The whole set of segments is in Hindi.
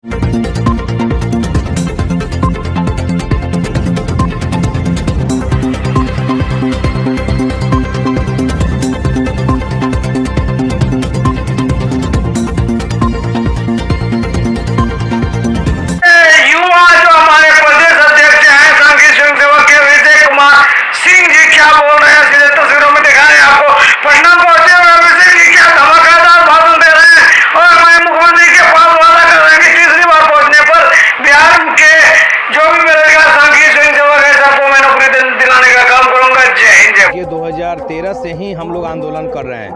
ये 2013 से ही हम लोग आंदोलन कर रहे हैं।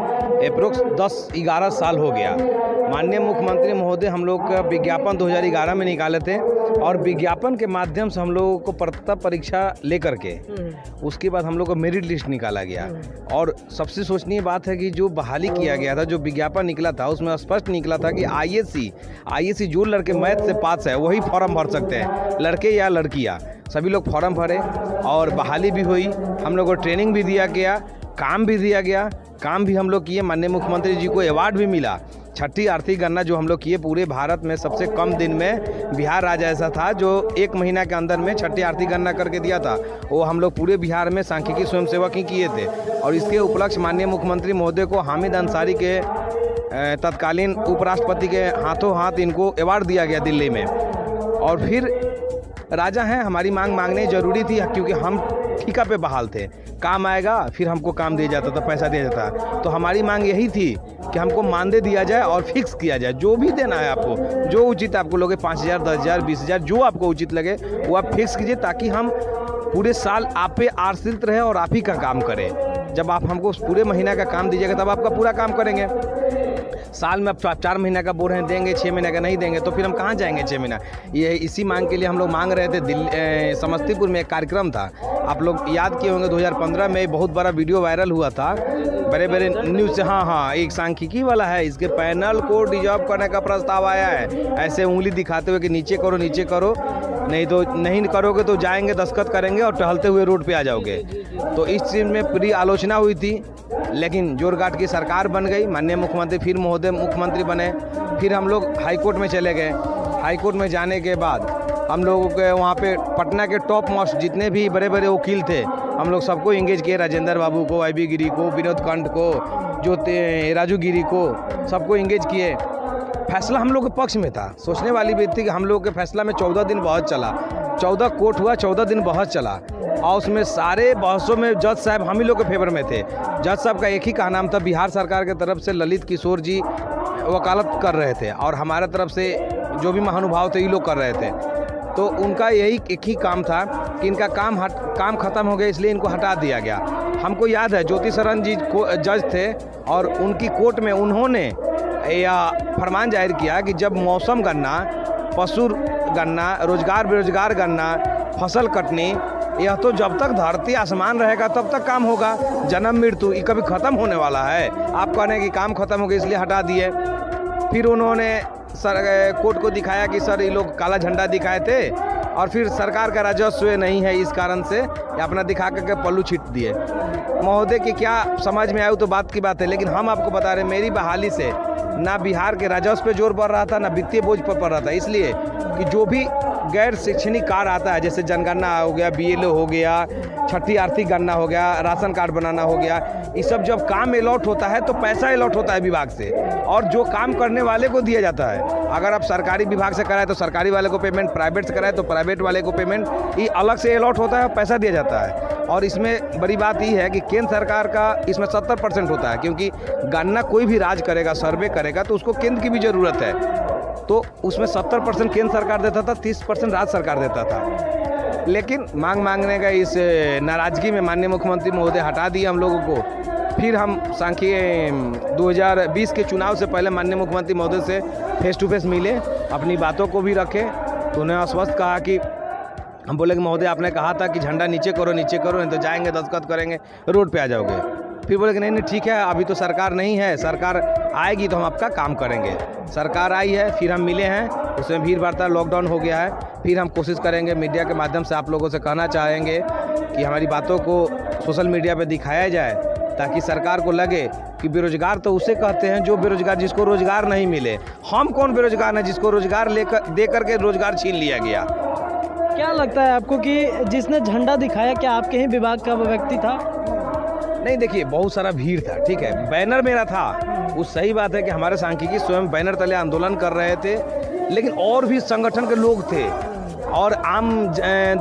अप्रोक्स 10-11 साल हो गया। माननीय मुख्यमंत्री महोदय हम लोग का विज्ञापन 2011 में निकाले थे और विज्ञापन के माध्यम से हम लोगों को पात्रता परीक्षा लेकर के उसके बाद हम लोग को मेरिट लिस्ट निकाला गया। और सबसे सोचनीय बात है कि जो बहाली किया गया था, जो विज्ञापन निकला था, उसमें स्पष्ट निकला था कि आईएससी जो लड़के मैथ से पास है वही फॉर्म भर सकते हैं, लड़के या लड़कियाँ सभी लोग फॉर्म भरे और बहाली भी हुई। हम लोग को ट्रेनिंग भी दिया गया, काम भी दिया गया, काम भी हम लोग किए। माननीय मुख्यमंत्री जी को अवार्ड भी मिला। छठी आर्थिक गणना जो हम लोग किए, पूरे भारत में सबसे कम दिन में बिहार राज्य ऐसा था जो 1 महीना के अंदर में छठी आर्थिक गणना करके दिया था। वो हम लोग पूरे बिहार में सांख्यिकी स्वयंसेवक ही किए थे। और इसके उपलक्ष्य माननीय मुख्यमंत्री महोदय को हामिद अंसारी के तत्कालीन उपराष्ट्रपति के हाथों हाथ इनको अवार्ड दिया गया दिल्ली में। और फिर राजा हैं, हमारी मांग मांगने ज़रूरी थी क्योंकि हम ठेका पे बहाल थे। काम आएगा फिर हमको काम दिया जाता था, पैसा दिया जाता। तो हमारी मांग यही थी कि हमको मानदेय दिया जाए और फिक्स किया जाए। जो भी देना है आपको, जो उचित आपको लगे, 5,000, 10,000, 20,000, जो आपको उचित लगे वो आप फिक्स कीजिए, ताकि हम पूरे साल आप पे आश्रित रहे और आप ही का काम करें। जब आप हमको पूरे महीना का काम दीजिएगा तब आपका पूरा काम करेंगे। साल में आप 4 महीने का बोल रहे हैं देंगे, 6 महीने का नहीं देंगे तो फिर हम कहाँ जाएंगे 6 महीना। ये इसी मांग के लिए हम लोग मांग रहे थे। समस्तीपुर में एक कार्यक्रम था, आप लोग याद किए होंगे, 2015 में बहुत बड़ा वीडियो वायरल हुआ था बड़े बड़े न्यूज़ से। हाँ, एक सांख्यिकी वाला है, इसके पैनल को डिजॉल्व करने का प्रस्ताव आया है, ऐसे उंगली दिखाते हुए कि नीचे करो नीचे करो, नहीं तो नहीं करोगे तो जाएंगे, दस्तखत करेंगे और टहलते हुए रोड पे आ जाओगे। तो इस चीज़ में पूरी आलोचना हुई थी, लेकिन जोरघाट की सरकार बन गई। माननीय मुख्यमंत्री फिर महोदय मुख्यमंत्री बने। फिर हम लोग हाईकोर्ट में चले गए। हाईकोर्ट में जाने के बाद हम लोगों के वहाँ पे पटना के टॉप मोस्ट जितने भी बड़े बड़े वकील थे, हम लोग सबको इंगेज किए। राजेंद्र बाबू को, IB गिरी को, विनोद खंड को, राजू गिरी को, सबको इंगेज किए। फैसला हम लोग के पक्ष में था। सोचने वाली बात थी कि हम लोग के फैसला में 14 दिन बहस चला, 14 कोर्ट हुआ, 14 दिन बहस चला। और उसमें सारे बहसों में जज साहब हम ही लोग के फेवर में थे। जज साहब का एक ही का नाम था, बिहार सरकार की तरफ से ललित किशोर जी वकालत कर रहे थे और हमारे तरफ से जो भी महानुभाव थे ये लोग कर रहे थे। तो उनका यही एक ही काम था कि इनका काम ख़त्म हो गया, इसलिए इनको हटा दिया गया। हमको याद है ज्योति शरण जी जज थे और उनकी कोर्ट में उन्होंने फरमान जाहिर किया कि जब मौसम गणना, पशु गणना, रोजगार बेरोजगार गणना, फसल कटनी, यह तो जब तक धरती आसमान रहेगा तब तक काम होगा। जन्म मृत्यु ये कभी ख़त्म होने वाला है। आप कहने कि काम ख़त्म हो गया इसलिए हटा दिए। फिर उन्होंने कोर्ट को दिखाया कि सर ये लोग काला झंडा दिखाए थे और फिर सरकार का राजस्व नहीं है, इस कारण से अपना दिखा करके पल्लू छीट दिए। महोदय की क्या समझ में आए तो बात की बात है, लेकिन हम आपको बता रहे हैं मेरी बहाली से ना बिहार के राजस्व पे जोर बढ़ रहा था, ना वित्तीय बोझ पर पड़ रहा था। इसलिए कि जो भी गैर शैक्षणिक कार्य आता है, जैसे जनगणना हो गया, BLO हो गया, छठी आर्थिक गणना हो गया, राशन कार्ड बनाना हो गया, ये सब जब काम अलॉट होता है तो पैसा अलॉट होता है विभाग से और जो काम करने वाले को दिया जाता है। अगर आप सरकारी विभाग से कराए तो सरकारी वाले को पेमेंट, प्राइवेट से कराए तो प्राइवेट वाले को पेमेंट, ये अलग से अलॉट होता है, पैसा दिया जाता है। और इसमें बड़ी बात ये है कि केंद्र सरकार का इसमें 70% होता है, क्योंकि गणना कोई भी राज्य करेगा, सर्वे करेगा तो उसको केंद्र की भी ज़रूरत है। तो उसमें 70% केंद्र सरकार देता था, 30% राज्य सरकार देता था। लेकिन मांगने का इस नाराज़गी में माननीय मुख्यमंत्री महोदय हटा दिए हम लोगों को। फिर हम सांख्यिकी 2020 के चुनाव से पहले माननीय मुख्यमंत्री महोदय से फेस टू फेस मिले, अपनी बातों को भी रखे। तो उन्हें आश्वस्त कहा कि हम बोले कि महोदय आपने कहा था कि झंडा नीचे करो नहीं तो जाएंगे, दस्तखत करेंगे, रोड पे आ जाओगे। फिर बोले कि नहीं ठीक है, अभी तो सरकार नहीं है, सरकार आएगी तो हम आपका काम करेंगे। सरकार आई है, फिर हम मिले हैं, उसमें भीड़ भाड़, लॉकडाउन हो गया है। फिर हम कोशिश करेंगे, मीडिया के माध्यम से आप लोगों से कहना चाहेंगे कि हमारी बातों को सोशल मीडिया पे दिखाया जाए ताकि सरकार को लगे कि बेरोजगार तो उसे कहते हैं जो बेरोजगार, जिसको रोजगार नहीं मिले। हम कौन बेरोजगार हैं जिसको रोजगार दे करके रोजगार छीन लिया गया। क्या लगता है आपको कि जिसने झंडा दिखाया क्या आपके ही विभाग का वो व्यक्ति था? नहीं, देखिए बहुत सारा भीड़ था, ठीक है, बैनर मेरा था, वो सही बात है कि हमारे सांख्यिकी स्वयं बैनर तले आंदोलन कर रहे थे, लेकिन और भी संगठन के लोग थे और आम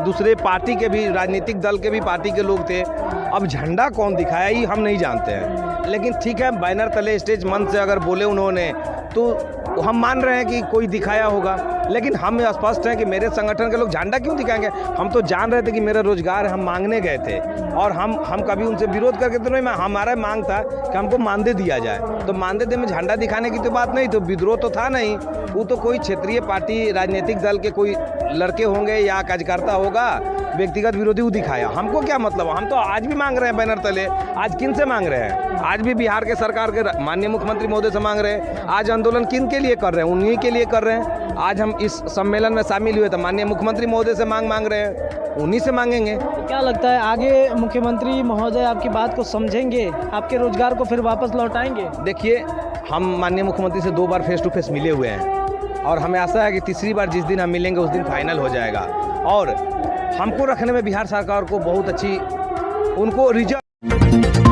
दूसरे पार्टी के भी, राजनीतिक दल के भी पार्टी के लोग थे। अब झंडा कौन दिखाया ये हम नहीं जानते हैं, लेकिन ठीक है, बैनर तले स्टेज मंच से अगर बोले उन्होंने तो हम मान रहे हैं कि कोई दिखाया होगा, लेकिन हम स्पष्ट हैं कि मेरे संगठन के लोग झंडा क्यों दिखाएंगे। हम तो जान रहे थे कि मेरा रोजगार हम मांगने गए थे और हम कभी उनसे विरोध करके तो नहीं, हमारा मांग था कि हमको मानदेय दिया जाए, तो मानदेय में झंडा दिखाने की तो बात नहीं, तो विद्रोह तो था नहीं। वो तो कोई क्षेत्रीय पार्टी, राजनीतिक दल के कोई लड़के होंगे या कार्यकर्ता होगा, व्यक्तिगत विरोधी वो दिखाया। हमको क्या मतलब, हम तो आज भी मांग रहे हैं बैनर तले। आज किन से मांग रहे हैं? आज भी बिहार के सरकार के माननीय मुख्यमंत्री महोदय से मांग रहे हैं। आज आंदोलन किन के लिए कर रहे हैं? उन्हीं के लिए कर रहे हैं। आज हम इस सम्मेलन में शामिल हुए तो माननीय मुख्यमंत्री महोदय से मांग रहे हैं, उन्हीं से मांगेंगे। क्या लगता है आगे मुख्यमंत्री महोदय आपकी बात को समझेंगे, आपके रोजगार को फिर वापस लौटाएंगे? देखिए, हम माननीय मुख्यमंत्री से 2 बार फेस टू फेस मिले हुए हैं और हमें आशा है कि तीसरी बार जिस दिन हम मिलेंगे उस दिन फाइनल हो जाएगा और हमको रखने में बिहार सरकार को बहुत अच्छी, उनको रिजर्व